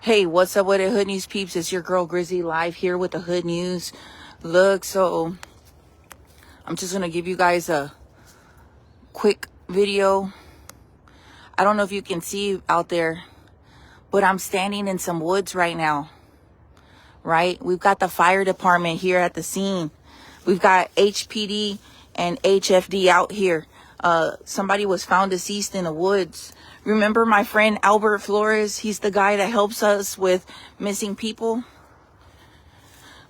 Hey, what's up with it, Hood News peeps? It's your girl Grizzy live here with the Hood News. Look, so I'm just going to give you guys a quick video. I don't know if you can see out there, but I'm standing in some woods right now, right? We've got the fire department here at the scene. We've got HPD and HFD out here. Somebody was found deceased in the woods. Remember my friend Mr Flores? He's the guy that helps us with missing people.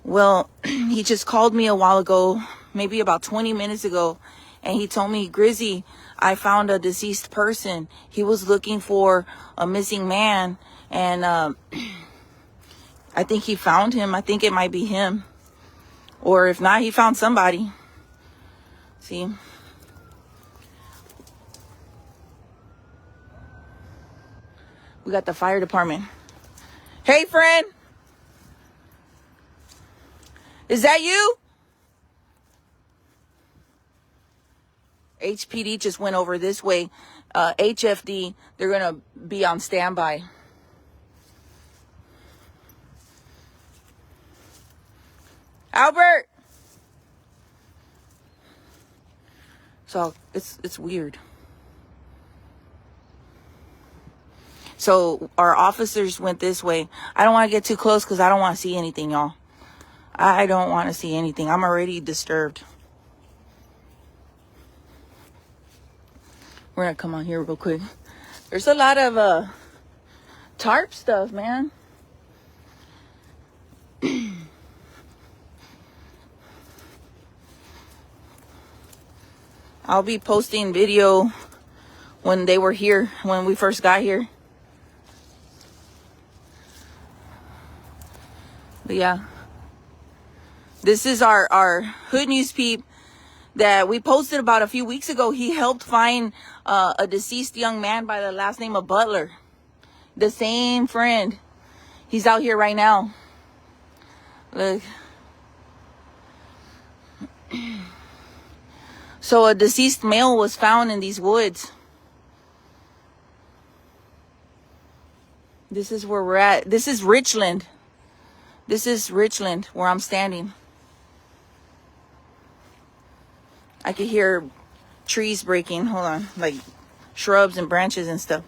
Well, he just called me a while ago, maybe about 20 minutes ago, and he told me, Grizzy, I found a deceased person. He was looking for a missing man, and I think he found him. I think it might be him. Or if not, he found somebody. See? We got the fire department. Hey, friend. Is that you? HPD just went over this way. HFD, they're going to be on standby. Albert! So it's weird. So our officers went this way. I don't want to get too close because I don't want to see anything, y'all. I don't want to see anything. I'm already disturbed. We're going to come on here real quick. There's a lot of tarp stuff, man. I'll be posting video when they were here, when we first got here. But yeah, this is our Hood News peep that we posted about a few weeks ago. He helped find a deceased young man by the last name of Butler. The same friend. He's out here right now. Look. So a deceased male was found in these woods. This is where we're at. This is Richland. This is Richland, where I'm standing. I could hear trees breaking. Hold on. Like shrubs and branches and stuff.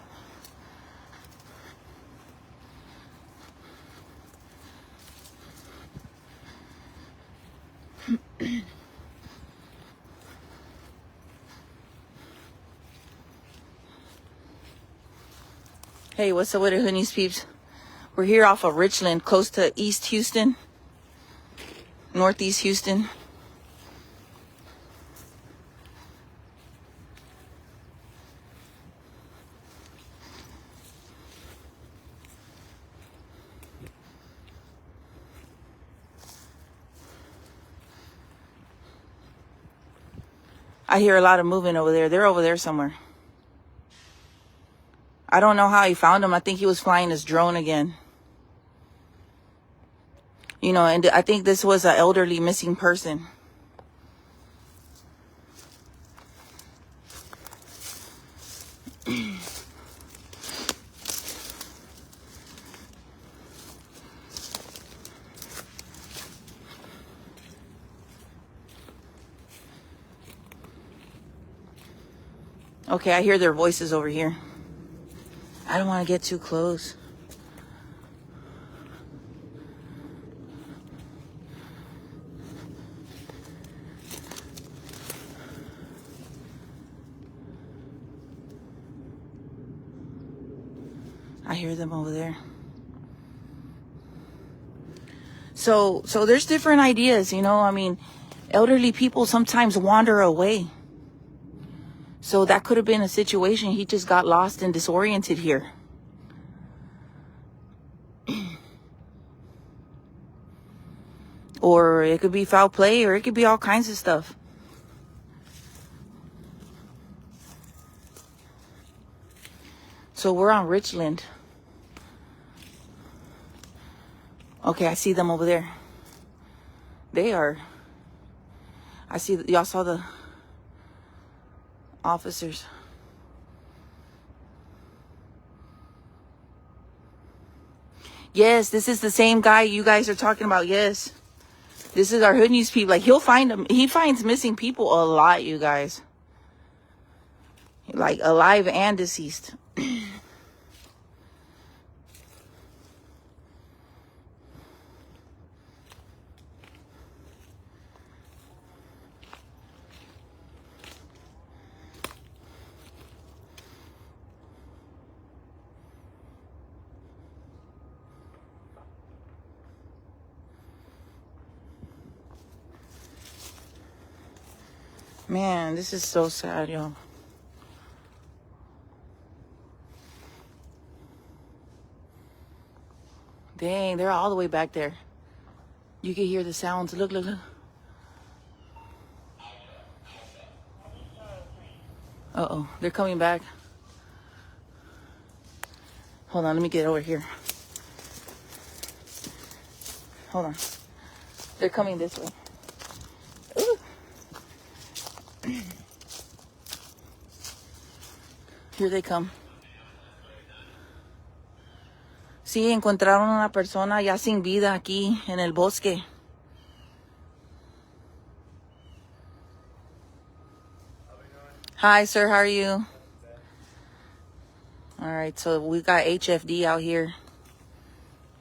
Hey, what's up with it, Hood News peeps? We're here off of Richland, close to East Houston, Northeast Houston. I hear a lot of movement over there. They're over there somewhere. I don't know how he found him. I think he was flying his drone again. You know, and I think this was an elderly missing person. Okay, I hear their voices over here. I don't want to get too close. I hear them over there. So there's different ideas, you know. I mean, elderly people sometimes wander away. So that could have been a situation. He just got lost and disoriented here. Or it could be foul play, or it could be all kinds of stuff. So we're on Richland. Okay, I see them over there. They are. I see, y'all saw the officers. Yes, this is the same guy you guys are talking about. Yes. This is our Hood News people. Like, he'll find them. He finds missing people a lot, you guys. Like, alive and deceased. Man, this is so sad, y'all. Dang, they're all the way back there. You can hear the sounds. Look, look, look. Uh-oh, they're coming back. Hold on, let me get over here. Hold on. They're coming this way. Ooh. Here they come. Sí, encontraron una persona ya sin vida aquí en el bosque. Hi, sir. How are you? All right, so we got HFD out here.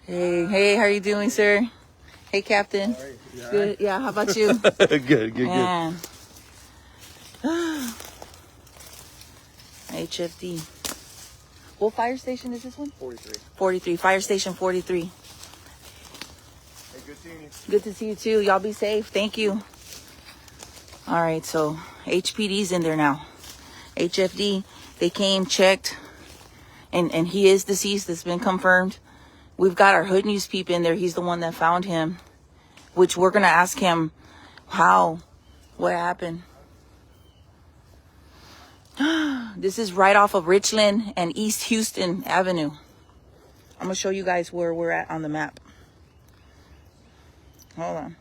Hey, hey, how are you doing, sir? Hey, Captain. Right. Yeah. Good. Yeah, how about you? Good. Man. HFD. What fire station is this one? 43. 43. Fire station 43. Hey, good seeing you. Good to see you too. Y'all be safe. Thank you. All right, so HPD's in there now. HFD, they came, checked, and he is deceased. It's been confirmed. We've got our Hood News peep in there. He's the one that found him, which we're going to ask him what happened. This is right off of Richland and East Houston Avenue. I'm going to show you guys where we're at on the map. Hold on.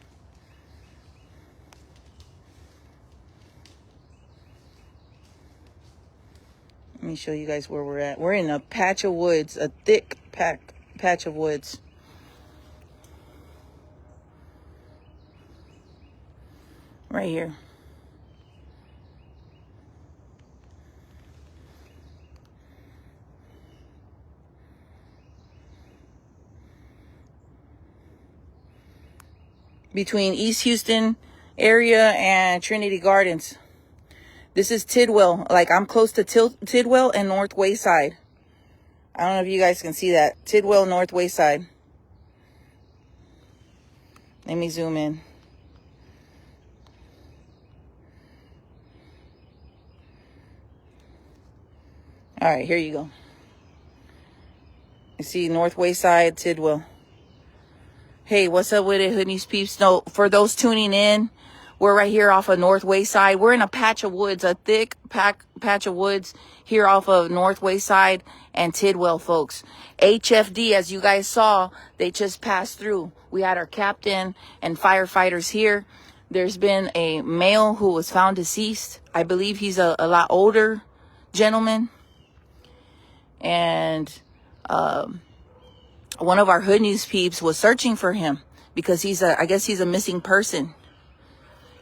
Let me show you guys where we're at. We're in a patch of woods, a thick patch of woods. Right here. Between East Houston area and Trinity Gardens. This is Tidwell. Like, I'm close to Tidwell and North Wayside. I don't know if you guys can see that. Tidwell, North Wayside. Let me zoom in. All right, here you go. You see North Wayside, Tidwell. Hey, what's up with it, Hood News peeps? No, for those tuning in, we're right here off of North Wayside. We're in a patch of woods, a thick patch of woods here off of North Wayside and Tidwell, folks. HFD, as you guys saw, they just passed through. We had our captain and firefighters here. There's been a male who was found deceased. I believe he's a lot older gentleman. And one of our Hood News peeps was searching for him because I guess he's a missing person.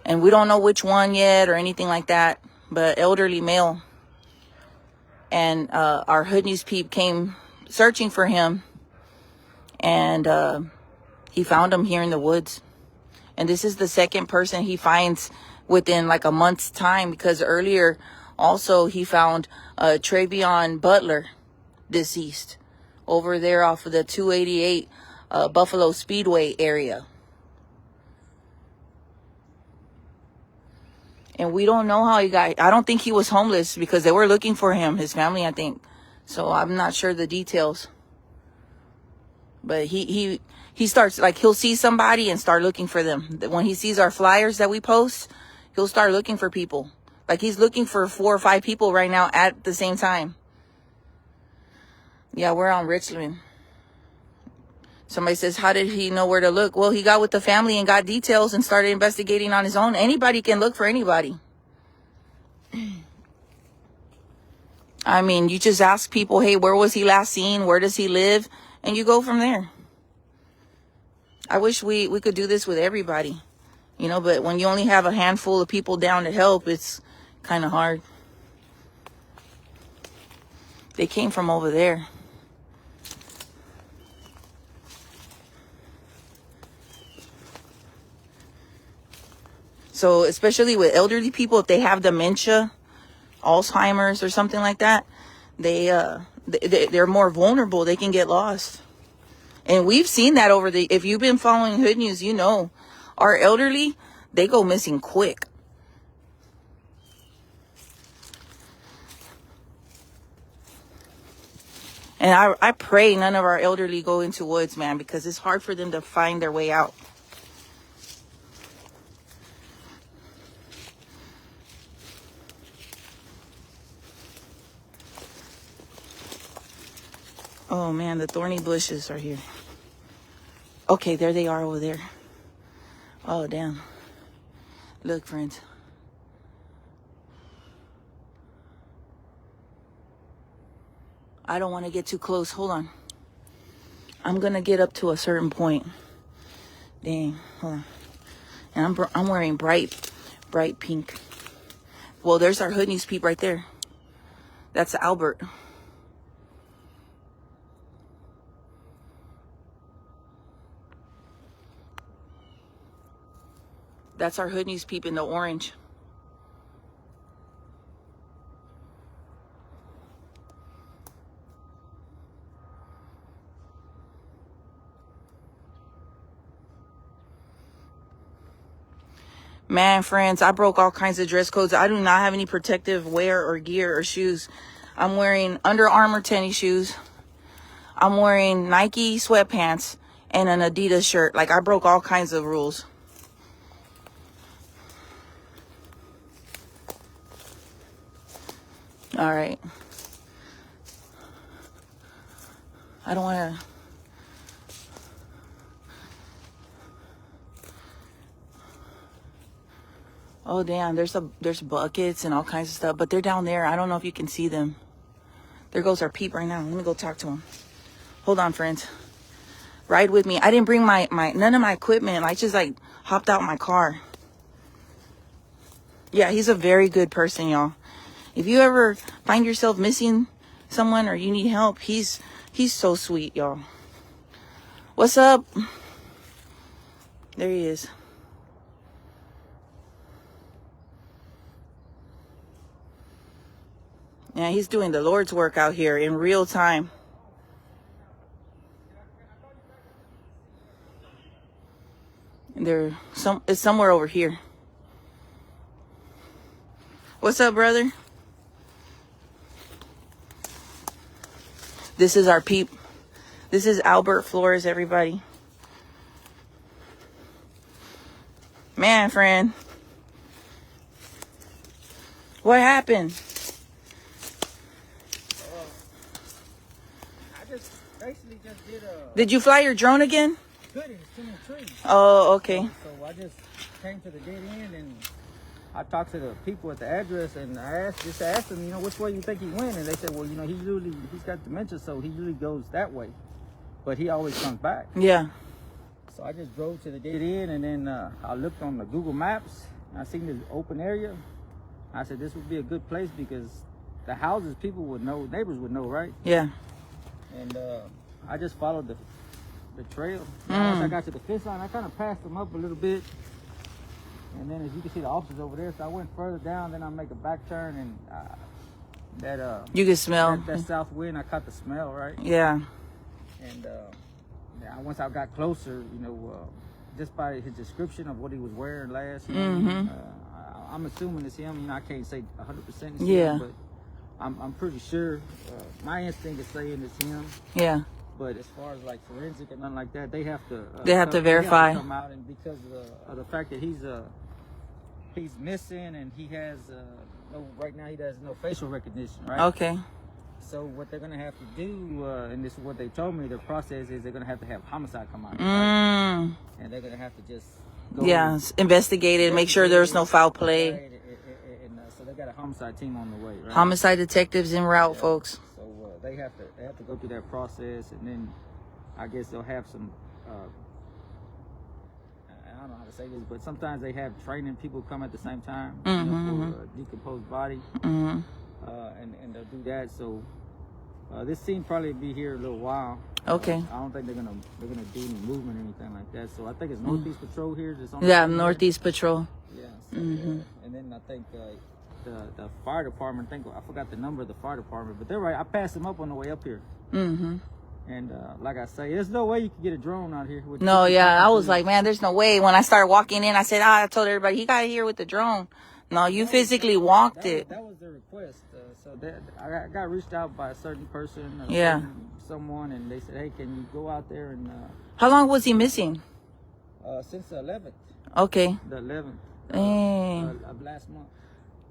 And we don't know which one yet or anything like that, but elderly male. And our Hood News peep came searching for him, and he found him here in the woods. And this is the second person he finds within like a month's time, because earlier also he found Travion Butler deceased over there off of the 288 Buffalo Speedway area. And we don't know how he got. I don't think he was homeless, because they were looking for him, his family, I think. So I'm not sure the details. But he starts, like, he'll see somebody and start looking for them. When he sees our flyers that we post, he'll start looking for people. Like, he's looking for 4 or 5 people right now at the same time. Yeah, we're on Richland. Somebody says, how did he know where to look? Well, he got with the family and got details and started investigating on his own. Anybody can look for anybody. I mean, you just ask people, hey, where was he last seen? Where does he live? And you go from there. I wish we could do this with everybody, you know, but when you only have a handful of people down to help, it's kind of hard. They came from over there. So especially with elderly people, if they have dementia, Alzheimer's or something like that, they're more vulnerable. They can get lost. And we've seen that over the, if you've been following Hood News, you know, our elderly, they go missing quick. And I pray none of our elderly go into woods, man, because it's hard for them to find their way out. Oh man, the thorny bushes are here. Okay, there they are over there. Oh damn. Look, friends. I don't want to get too close. Hold on. I'm gonna get up to a certain point. Dang, hold on. And I'm wearing bright pink. Well, there's our Hood News peep right there. That's Albert. That's our Hood News peep in the orange. Man, friends, I broke all kinds of dress codes. I do not have any protective wear or gear or shoes. I'm wearing Under Armour tennis shoes. I'm wearing Nike sweatpants and an Adidas shirt. Like, I broke all kinds of rules. All right. I don't want to. Oh, damn. There's buckets and all kinds of stuff, but they're down there. I don't know if you can see them. There goes our peep right now. Let me go talk to him. Hold on, friends. Ride with me. I didn't bring my none of my equipment. I just like hopped out my car. Yeah, he's a very good person, y'all. If you ever find yourself missing someone or you need help, he's so sweet, y'all. What's up? There he is. Yeah, he's doing the Lord's work out here in real time. And it's somewhere over here. What's up, brother? This is our peep. This is Albert Flores, everybody. Man, friend. What happened? I just basically just did a... Did you fly your drone again? Couldn't, it's too many trees. Oh, okay. So I just came to the dead end and I talked to the people at the address and I asked them, you know, which way you think he went? And they said, well, you know, he's got dementia, so he usually goes that way. But he always comes back. Yeah. So I just drove to the dead end and then I looked on the Google Maps and I seen this open area. I said, this would be a good place because the houses, people would know, neighbors would know, right? Yeah. And I just followed the trail. Once I got to the fence line, I kind of passed them up a little bit. And then as you can see the officers over there, so I went further down, then I make a back turn and you can smell that south wind, I caught the smell, right? Yeah. And once I got closer, you know, just by his description of what he was wearing last, I'm assuming it's him. You know, I can't say 100% it's him, but I'm pretty sure. My instinct is saying it's him. Yeah. But as far as like forensic and nothing like that, they have to. They have to verify. Come out, and because of the fact that he's missing and he has right now he has no facial recognition, right? Okay. So what they're gonna have to do, and this is what they told me, the process is they're gonna have to have homicide come out, right? And they're gonna have to just go investigate it, make sure there's no foul play. Right, and so they got a homicide team on the way, right? Homicide detectives en route, folks. So they have to go through that process, and then I guess they'll have some don't know how to say this, but sometimes they have training people come at the same time, for a decomposed body, and they'll do that. So this scene probably be here a little while. Okay. I don't think they're gonna do any movement or anything like that. So I think it's Northeast Patrol here. Northeast Patrol. Yeah. So, and then I think the fire department. I forgot the number of the fire department, but they're right. I passed them up on the way up here. And like I say, there's no way you can get a drone out here. No, yeah, I was like, man, there's no way. When I started walking in, I said, I told everybody, he got here with the drone. No, you physically walked it. That was the request. I got reached out by a certain person, someone, and they said, hey, can you go out there and... How long was he missing? Since the 11th. Okay. The 11th of last month.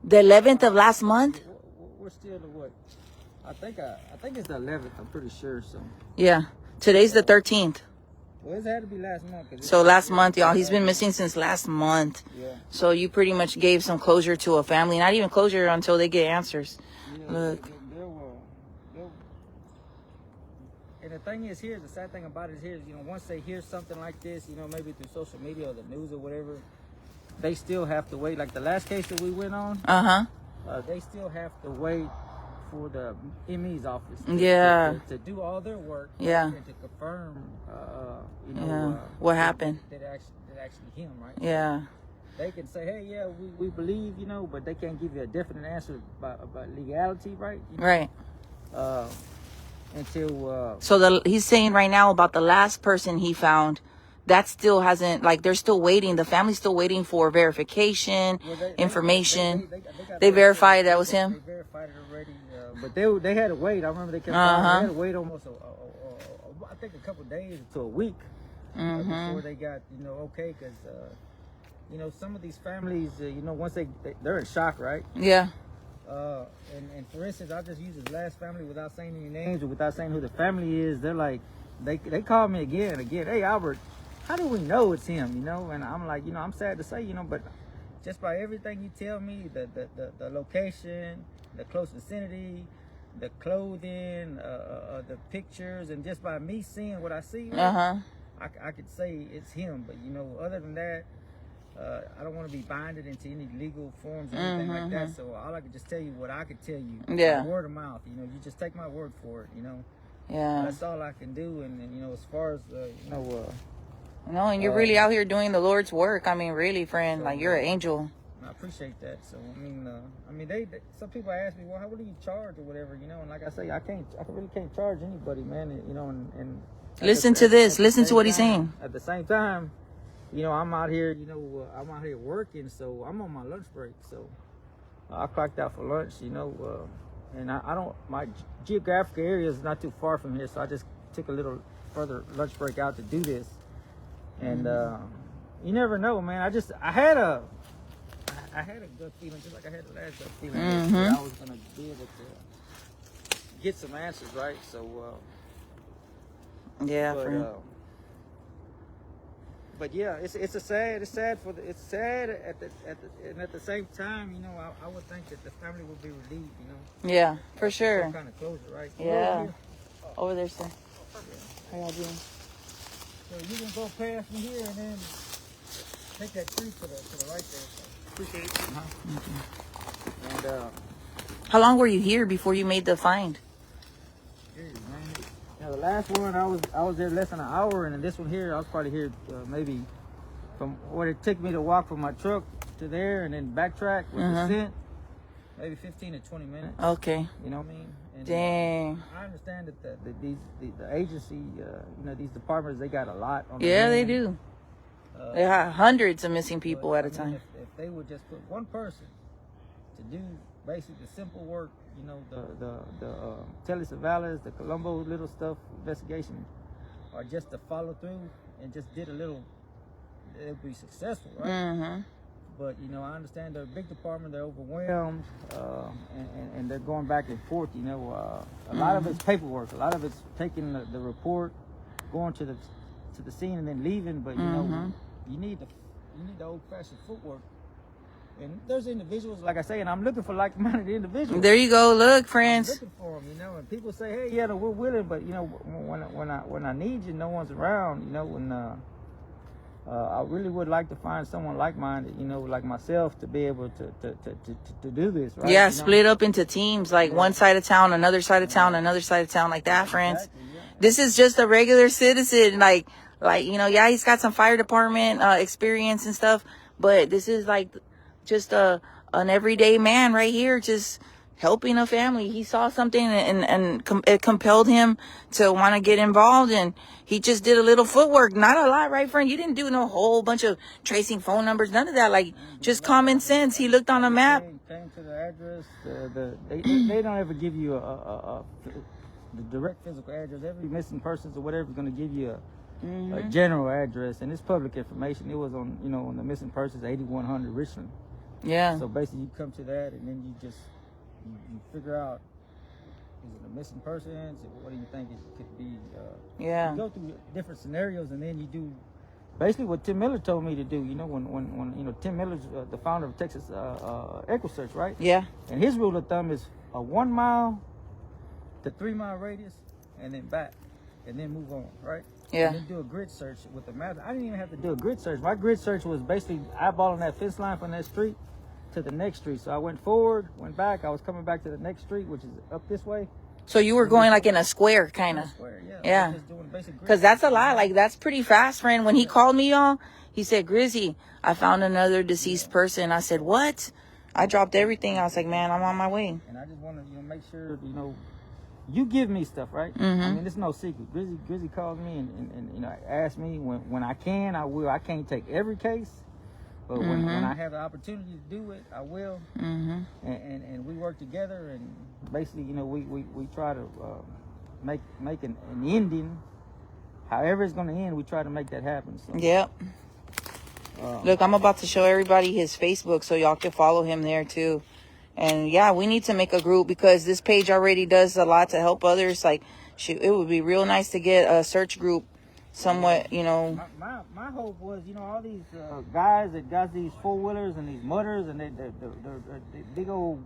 The 11th of last month? We're still the what? I think it's the 11th. I'm pretty sure. So. Yeah. Today's the 13th. Well, it had to be last month. So last month, y'all. He's been missing since last month. Yeah. So you pretty much gave some closure to a family. Not even closure until they get answers. Yeah, Look. And the thing is, the sad thing about it is, once they hear something like this, maybe through social media or the news or whatever, they still have to wait. Like the last case that we went on, they still have to wait for the ME's office to do all their work and to confirm, what happened. That actually him, right? Yeah. They can say, hey, yeah, we believe, but they can't give you a definite answer about legality, right? Right. Until so he's saying right now about the last person he found, that still hasn't, like, they're still waiting. The family's still waiting for verification, information. They verified that was him. They verified it already, but they had to wait. I remember they kept they had to wait almost I think a couple of days to a week before they got okay, because some of these families once they're in shock, right? Yeah. And for instance, I'll just use his last family without saying any names or without saying who the family is. They're like, they called me again and again. Hey, Albert, how do we know it's him? And I'm like, I'm sad to say, but just by everything you tell me, the location, the close vicinity, the clothing, the pictures, and just by me seeing what I see, I could say it's him. But other than that, I don't want to be binded into any legal forms or anything like that. So all I could just tell you what I could tell you. Yeah. Word of mouth. You just take my word for it. Yeah. That's all I can do. And as far as no, and you're really out here doing the Lord's work. I mean, really, friend, like you're an angel. I appreciate that. So I mean, they some people ask me, well, what do you charge or whatever, and like I say, I really can't charge anybody, man. And listen to this. Listen to what he's saying. At the same time, I'm out here, I'm out here working, so I'm on my lunch break. So I clocked out for lunch, and I don't, my geographic area is not too far from here, so I just took a little further lunch break out to do this. And you never know, man. I had a good feeling, just like I had the last good feeling that I was gonna be able to get some answers, right? So yeah, but yeah, it's sad and at the same time, I would think that the family would be relieved, Yeah, for sure. Some kind of closure, right? Yeah. Over there, sir. How y'all doing? So you can go past from here and then take that tree to the right there. So appreciate it. And how long were you here before you made the find? The last one I was there less than an hour, and then this one here I was probably here maybe from what it took me to walk from my truck to there and then backtrack with the scent, maybe 15 to 20 minutes. Okay. You know what I mean? And, dang. I understand that the agency, these departments, they got a lot on. Yeah, they do. They have hundreds of missing people at a time. If they would just put one person to do basically the simple work, the telesurveillance, the Colombo little stuff, investigation, or just to follow through and just did a little, it would be successful, right? But I understand they're a big department, they're overwhelmed, and they're going back and forth. A lot of it's paperwork, a lot of it's taking the report, going to the scene and then leaving. But you need the old-fashioned footwork. And there's individuals, like I say, and I'm looking for like-minded individuals. There you go. Look, friends. I'm looking for them, and people say, hey, yeah, we're willing, but when I need you, no one's around, I really would like to find someone like-minded, you know, like myself, to be able to do this, right? Yeah, you know? split up into teams, like one side of town, another side of town, another side of town, like that, friends. Exactly, yeah. This is just a regular citizen, like you know, yeah, he's got some fire department experience and stuff, but this is like just an everyday man right here, just helping a family. He saw something and it compelled him to want to get involved, and he just did a little footwork. Not a lot, right, friend? You didn't do no whole bunch of tracing phone numbers, none of that. Like, just common sense. He looked on a map. Came to the address. They don't ever give you the direct physical address. Every missing persons or whatever is going to give you a general address, and it's public information. It was on, you know, on the missing persons 8100 Richland. Yeah. So basically, you come to that, and then you just you figure out, is it a missing person? What do you think it could be? Yeah. You go through different scenarios, and then you do basically what Tim Miller told me to do. You know, when you know, Tim Miller's the founder of Texas EquiSearch, right? Yeah. And his rule of thumb is a 1 mile to 3 mile radius, and then back, and then move on, right? Yeah. And then do a grid search with the map. I didn't even have to do a grid search. My grid search was basically eyeballing that fence line from that street to the next street. So I went forward, went back. I was coming back to the next street, which is up this way. So you were going like in a square, kind of. Yeah. Because that's a lot. Like, that's pretty fast, friend. When he called me, y'all, he said, Grizzy, I found another deceased person. I said, what? I dropped everything. I was like, man, I'm on my way. And I just want to, you know, make sure, you know, you give me stuff, right? I mean, it's no secret. Grizzy calls me and you know, asked me when I can, I will. I can't take every case, but when I have the opportunity to do it, I will. And we work together, and basically, you know, we try to make an ending. However it's going to end, we try to make that happen. So. Yep. Look, I'm about to show everybody his Facebook so y'all can follow him there too. And yeah, we need to make a group, because this page already does a lot to help others. Like, shoot, it would be real nice to get a search group somewhat, you know. My hope was, you know, all these guys that got these 4-wheelers and these mutters and they're big old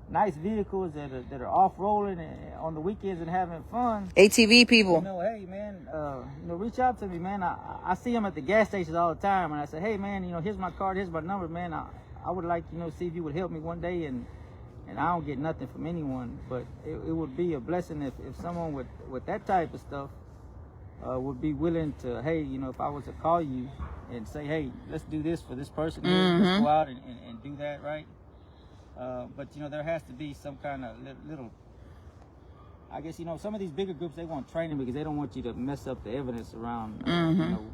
nice vehicles that are off-rolling on the weekends and having fun. ATV people. You know, hey, man, you know, reach out to me, man. I see them at the gas stations all the time, and I say, hey, man, you know, here's my card, here's my number, man. I would like, you know, see if you would help me one day, and I don't get nothing from anyone, but it would be a blessing if someone with that type of stuff would be willing to, hey, you know, if I was to call you and say, hey, let's do this for this person, let's go out and do that, right? But, you know, there has to be some kind of little, I guess, you know, some of these bigger groups, they want training because they don't want you to mess up the evidence around, you know,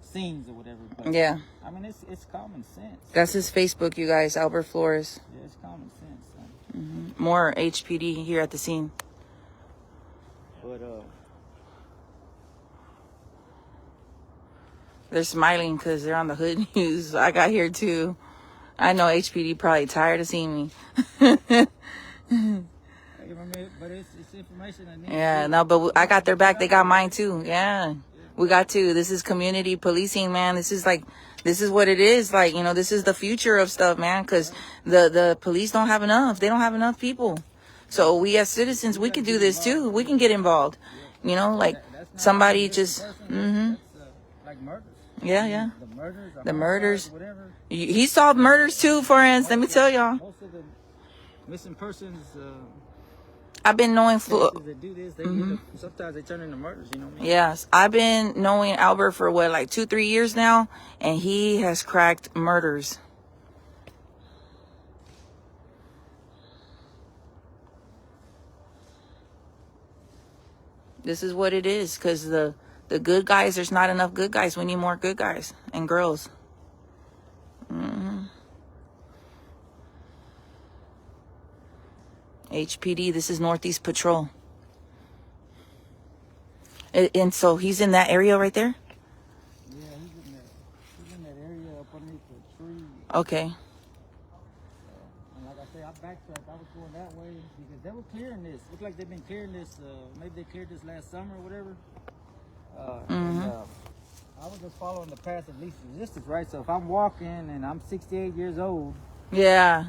scenes or whatever. But, yeah. I mean, it's common sense. That's his Facebook, you guys, Albert Flores. Yeah, it's common sense. More HPD here at the scene. But, they're smiling because they're on the hood news. I got here too. I know HPD probably tired of seeing me. but it's information I need. Yeah, no, but I got their back. They got mine too. Yeah, we got to. This is community policing, man. This is what it is. Like, you know, this is the future of stuff, man. Because the police don't have enough. They don't have enough people. So we as citizens, we can do this too. We can get involved. You know, like somebody just. Like murders. Yeah. The murders. Whatever. He solved murders too, friends. Let me tell y'all. Most of the missing persons. I've been knowing that do this, sometimes they turn into murders, you know what I mean? Yes, I've been knowing Albert for what, like 2-3 years now, and he has cracked murders. This is what it is, because the good guys, there's not enough good guys. We need more good guys and girls. HPD, this is Northeast Patrol. And so he's in that area right there? Yeah, he's in that area up underneath the tree. Okay. And like I say, I backtracked. I was going that way because they were clearing this. Looked like they've been clearing this. Maybe they cleared this last summer or whatever. And, I was just following the path of least resistance, right? So if I'm walking and I'm 68 years old. Yeah.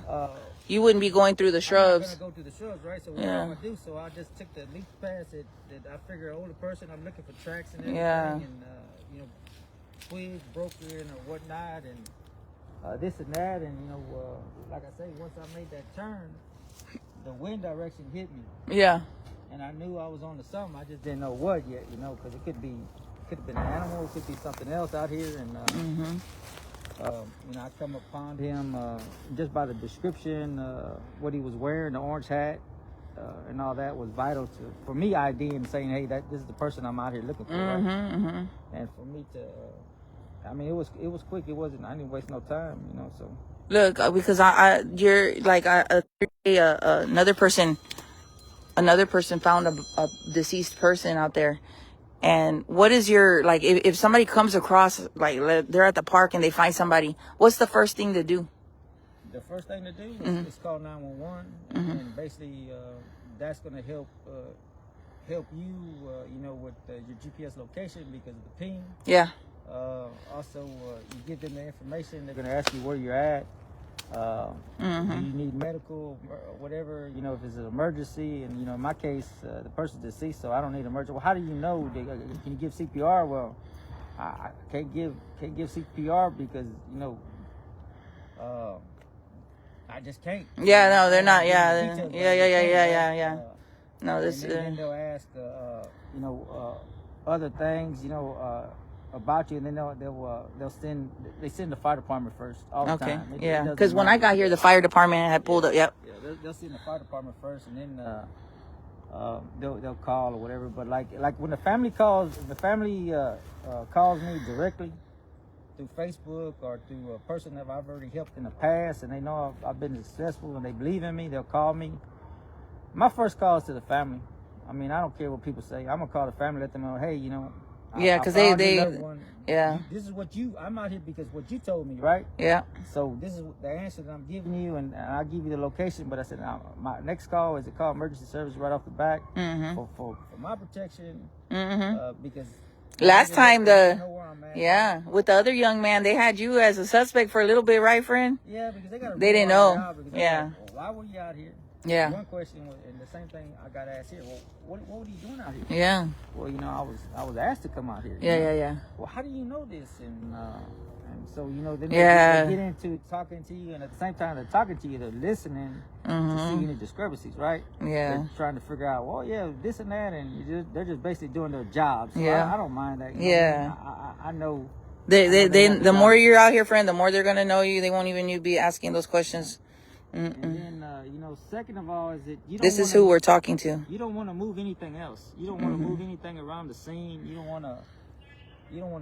You wouldn't be going through the shrubs. I'm not going to go through the shrubs, right? So what I'm going to do, so I just took the least path that I figure an older person, I'm looking for tracks and everything. Yeah. And, you know, twigs broken or whatnot, and this and that, and like I say, once I made that turn, the wind direction hit me. Yeah. And I knew I was on to something. I just didn't know what yet, because it could have been an animal, it could be something else out here, and I come upon him just by the description, what he was wearing, the orange hat, and all that was vital for me IDing and saying, hey, this is the person I'm out here looking for, right? And for me to, it was quick. It wasn't. I didn't waste no time, So look, because you're like another person found a deceased person out there. And what is your, like, if somebody comes across, like, they're at the park and they find somebody, what's the first thing to do? The first thing to do is call 911, and basically that's going to help you, with your GPS location because of the ping. Yeah. Also, you give them the information. They're going to ask you where you're at. Do you need medical or whatever, if it's an emergency, and in my case the person's deceased, so I don't need emergency. Well, how do you know? Can you give CPR? Well, I can't give CPR because I just can't. Yeah, no, they're not. Yeah. No, this. And then they'll ask other things about you, and then they'll send the fire department first all the time. Yeah, because when I got here, the fire department had pulled up. Yep. Yeah, they'll send the fire department first, and then they'll call or whatever. But like when the family calls me directly through Facebook or through a person that I've already helped in the past, and they know I've been successful and they believe in me, they'll call me. My first call is to the family. I don't care what people say. I'm gonna call the family, let them know, hey, yeah, because yeah. This is what I'm out here because what you told me, right? Yeah. So this is the answer that I'm giving you, and I'll give you the location. But I said, my next call is to call emergency service right off the back for my protection. Because last time with the other young man, they had you as a suspect for a little bit, right, friend? Yeah, because they didn't know. Yeah. Like, well, why were you out here? Yeah. One question was, and the same thing I got asked here. Well, what were you doing out here? Yeah. Well, I was asked to come out here. Yeah. Well, how do you know this? And so then they get into talking to you, and at the same time they're talking to you, they're listening to see any discrepancies, right? Yeah. They're trying to figure out, well, yeah, this and that, and they're just basically doing their job. So yeah. I don't mind that. I know. The more you're out here, friend, the more they're gonna know you. They won't even be asking those questions. And then, second of all, is that this is who we're talking to. You don't want to move anything else. You don't want to move anything around the scene. You don't want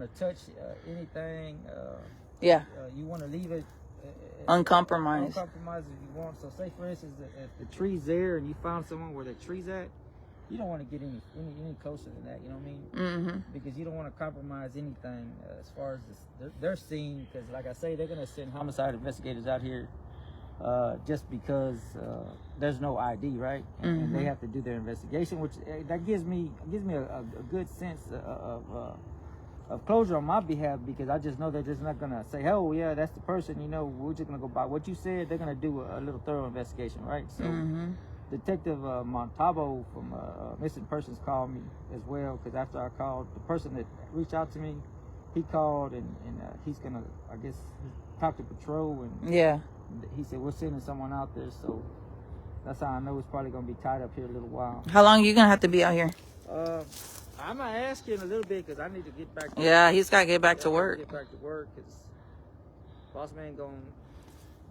to touch anything. You want to leave it uncompromised. Uncompromised if you want. So, say for instance, if the tree's there and you found someone where the tree's at, you don't want to get any closer than that. You know what I mean? Because you don't want to compromise anything as far as their scene. Because, like I say, they're gonna send homicide investigators out here. Just because there's no ID, right? And they have to do their investigation, which that gives me a good sense of closure on my behalf, because I just know they're just not gonna say, oh yeah, that's the person. We're just gonna go by what you said. They're gonna do a little thorough investigation, right? So Detective Montalvo from Missing Persons called me as well, because after I called, the person that reached out to me, he called and he's gonna, I guess, talk to patrol, and he said, we're sending someone out there, so that's how I know it's probably going to be tied up here a little while. How long are you going to have to be out here? I'm going to ask you in a little bit, because I need to get back to work. Yeah, he's got to get back to work. Get back to work, because boss man going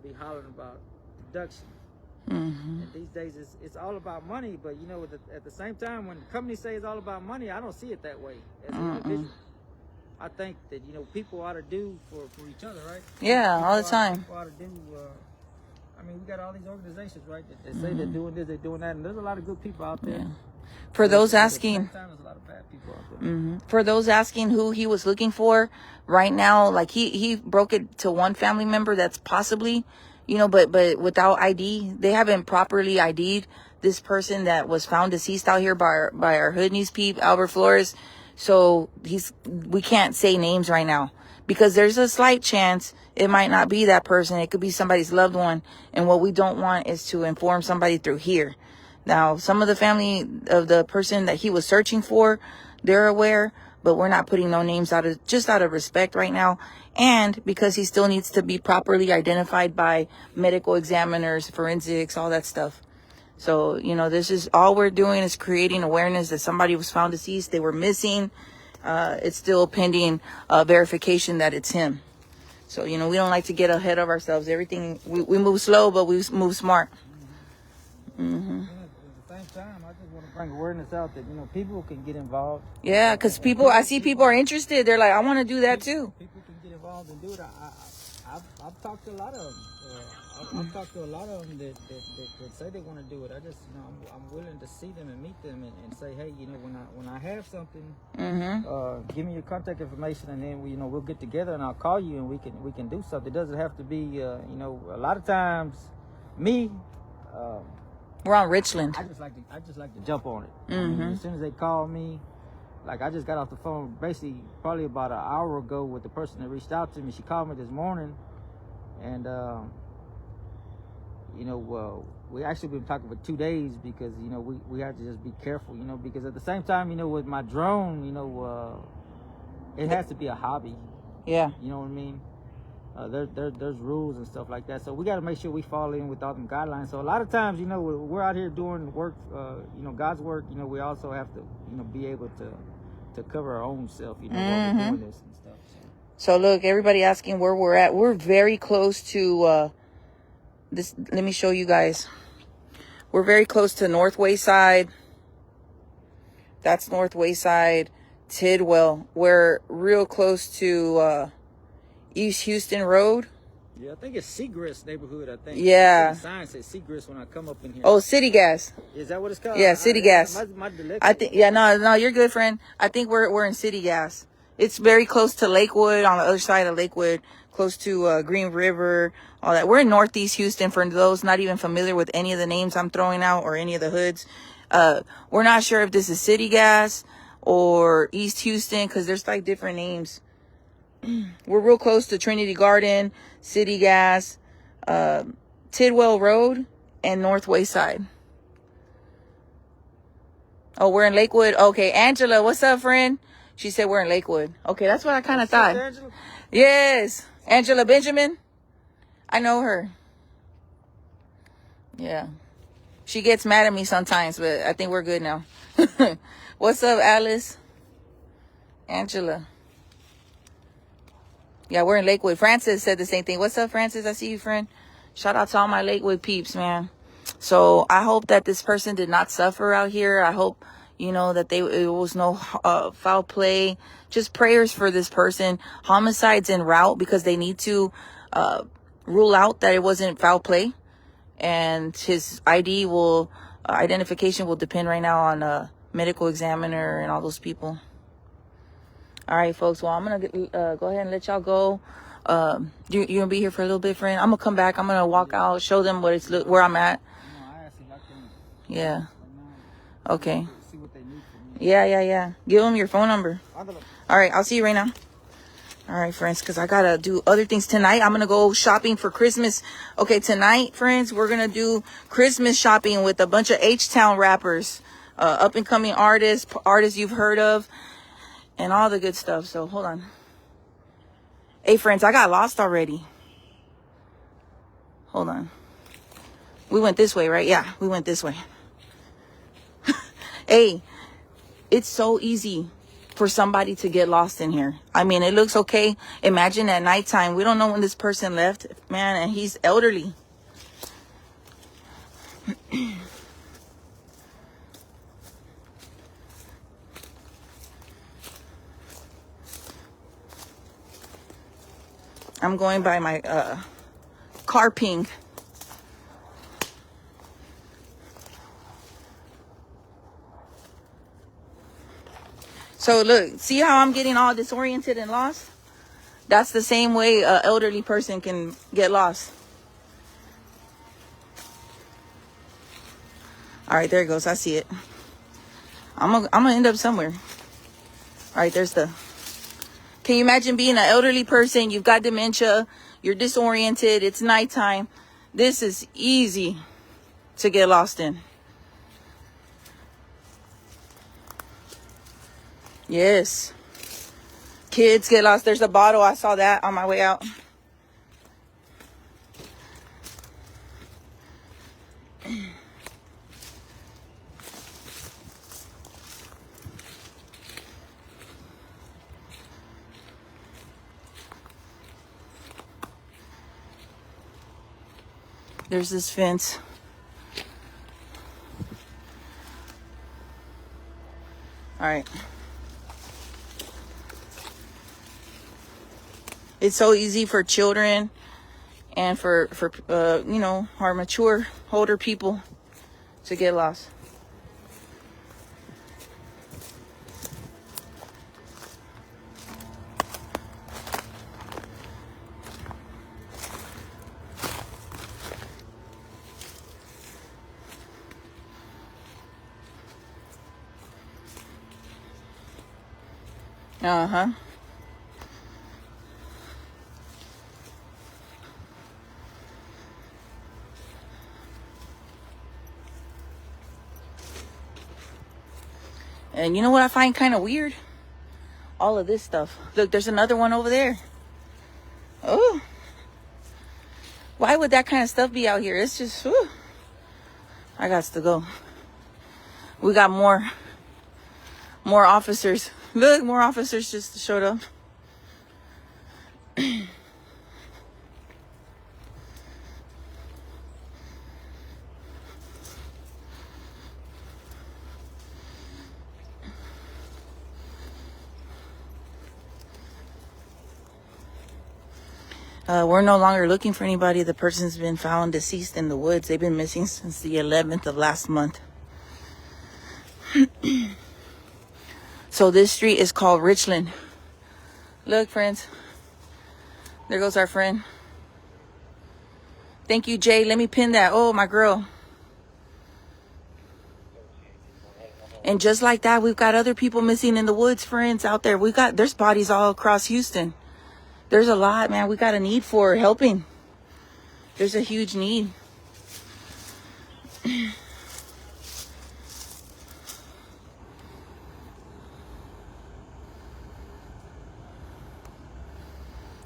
to be hollering about production. And these days, it's all about money, but, at the same time, when companies say it's all about money, I don't see it that way as an individual. I think that, people ought to do for each other, right? Yeah, all the time. People ought to do, we got all these organizations, right, that say they're doing this, they're doing that, and there's a lot of good people out there. Yeah. For those asking, there's a lot of bad people out there. For those asking who he was looking for, right now, like he broke it to one family member that's possibly, but without ID. They haven't properly ID'd this person that was found deceased out here by our hood news peep, Mr Flores. So we can't say names right now, because there's a slight chance it might not be that person. It could be somebody's loved one. And what we don't want is to inform somebody through here. Now, some of the family of the person that he was searching for, they're aware, but we're not putting no names out of respect right now, and because he still needs to be properly identified by medical examiners, forensics, all that stuff. So, you know, this is all we're doing is creating awareness that somebody was found deceased. They were missing. It's still pending verification that it's him. So, you know, we don't like to get ahead of ourselves. Everything, we move slow, but we move smart. Mm-hmm. At the same time, I just want to bring awareness out that, you know, people can get involved. Yeah, because I see people are interested. They're like, I want to do that too. People can get involved and do it. I've talked to a lot of them. I've talked to a lot of them that say they want to do it. I just, you know, I'm willing to see them and meet them and say, hey, you know, when I have something, give me your contact information, and then we'll get together and I'll call you and we can do something. It doesn't have to be, you know, a lot of times, me. We're on Richland. I just like to jump on it. I mean, as soon as they call me, like I just got off the phone basically probably about an hour ago with the person that reached out to me. She called me this morning, and you know, we actually been talking for 2 days because, you know, we have to just be careful, you know, because at the same time, you know, with my drone, you know, it has to be a hobby. Yeah. You know what I mean? There's rules and stuff like that, so we got to make sure we fall in with all them guidelines. So a lot of times, you know, we're out here doing work, you know, God's work. You know, we also have to, you know, be able to cover our own self, you know, while we're doing this and stuff. So look, everybody asking where we're at. We're very close to this. Let me show you guys. We're very close to North Wayside. That's North Wayside, Tidwell. We're real close to East Houston Road. Yeah, I think it's Seagrass neighborhood, I think. Yeah. The sign says Seagrass when I come up in here. Oh, City Gas. Is that what it's called? Yeah, City Gas. My I think, yeah, no, you're good, friend. I think we're in City Gas. It's very close to Lakewood, on the other side of Lakewood, close to Green River, all that. We're in Northeast Houston, for those not even familiar with any of the names I'm throwing out or any of the hoods. We're not sure if this is City Gas or East Houston, because there's like different names. We're real close to Trinity Garden, City Gas, Tidwell Road, and North Wayside. Oh, we're in Lakewood. Okay, Angela, what's up, friend? She said we're in Lakewood. Okay, that's what I kind of thought. Angela? Yes, Angela Benjamin. I know her. Yeah. She gets mad at me sometimes, but I think we're good now. What's up, Alice? Angela. Yeah, we're in Lakewood. Francis said the same thing. What's up, Francis? I see you, friend. Shout out to all my Lakewood peeps, man. So I hope that this person did not suffer out here. I hope, you know, that it was no foul play. Just prayers for this person. Homicides en route, because they need to rule out that it wasn't foul play. And his identification will depend right now on a medical examiner and all those people. All right, folks. Well, I'm going to go ahead and let y'all go. You going to be here for a little bit, friend? I'm going to come back. I'm going to walk out, show them where I'm at. Yeah. Okay. Yeah. Give them your phone number. All right. I'll see you right now. All right, friends, because I got to do other things tonight. I'm going to go shopping for Christmas. Okay, tonight, friends, we're going to do Christmas shopping with a bunch of H-Town rappers, up-and-coming artists you've heard of, and all the good stuff. So, hold on. Hey, friends, I got lost already. Hold on. We went this way, right? Yeah, we went this way. Hey, it's so easy for somebody to get lost in here. I mean, it looks okay. Imagine at nighttime. We don't know when this person left, man, and he's elderly. I'm going by my car ping. So look, see how I'm getting all disoriented and lost? That's the same way an elderly person can get lost. All right, there it goes. I see it. I'm gonna end up somewhere. All right, there's the... Can you imagine being an elderly person? You've got dementia. You're disoriented. It's nighttime. This is easy to get lost in. Yes. Kids get lost. There's a bottle. I saw that on my way out. There's this fence. All right. It's so easy for children and for you know, our mature, older people to get lost. Uh-huh. And you know what I find kind of weird? All of this stuff. Look, there's another one over there. Oh. Why would that kind of stuff be out here? It's just, whew. I got to go. We got more officers. Look, more officers just showed up. We're no longer looking for anybody. The person's been found deceased in the woods. They've been missing since the 11th of last month. So this street is called Richland. Look, friends. There goes our friend. Thank you, Jay. Let me pin that. Oh, my girl. And just like that, we've got other people missing in the woods, friends, out there. There's bodies all across Houston. There's a lot, man. We got a need for helping. There's a huge need.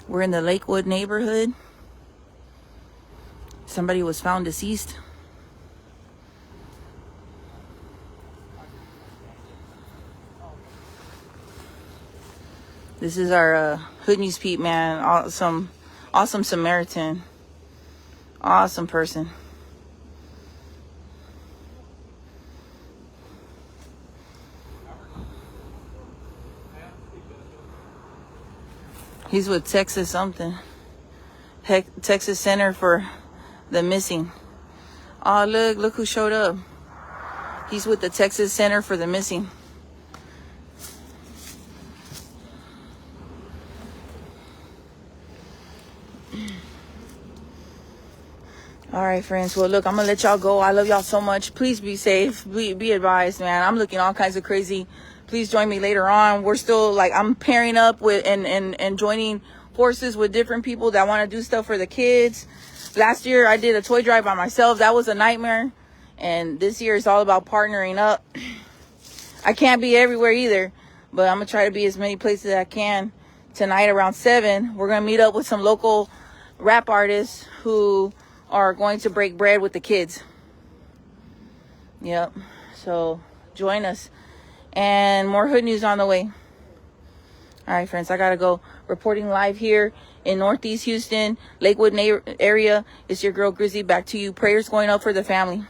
We're in the Lakewood neighborhood. Somebody was found deceased. This is our Hood News Pete, man. Awesome Samaritan. Awesome person. He's with Texas something. Texas Center for the Missing. Oh, look who showed up. He's with the Texas Center for the Missing. All right, friends. Well, look, I'm going to let y'all go. I love y'all so much. Please be safe. Be advised, man. I'm looking all kinds of crazy. Please join me later on. We're still, like, I'm pairing up with and joining forces with different people that want to do stuff for the kids. Last year, I did a toy drive by myself. That was a nightmare. And this year, it's all about partnering up. I can't be everywhere either, but I'm going to try to be as many places as I can. Tonight around 7, we're going to meet up with some local rap artists who are going to break bread with the kids. Yep. So join us. And more hood news on the way. All right, friends, I got to go. Reporting live here in Northeast Houston, Lakewood area. It's your girl, Grizzy. Back to you. Prayers going up for the family.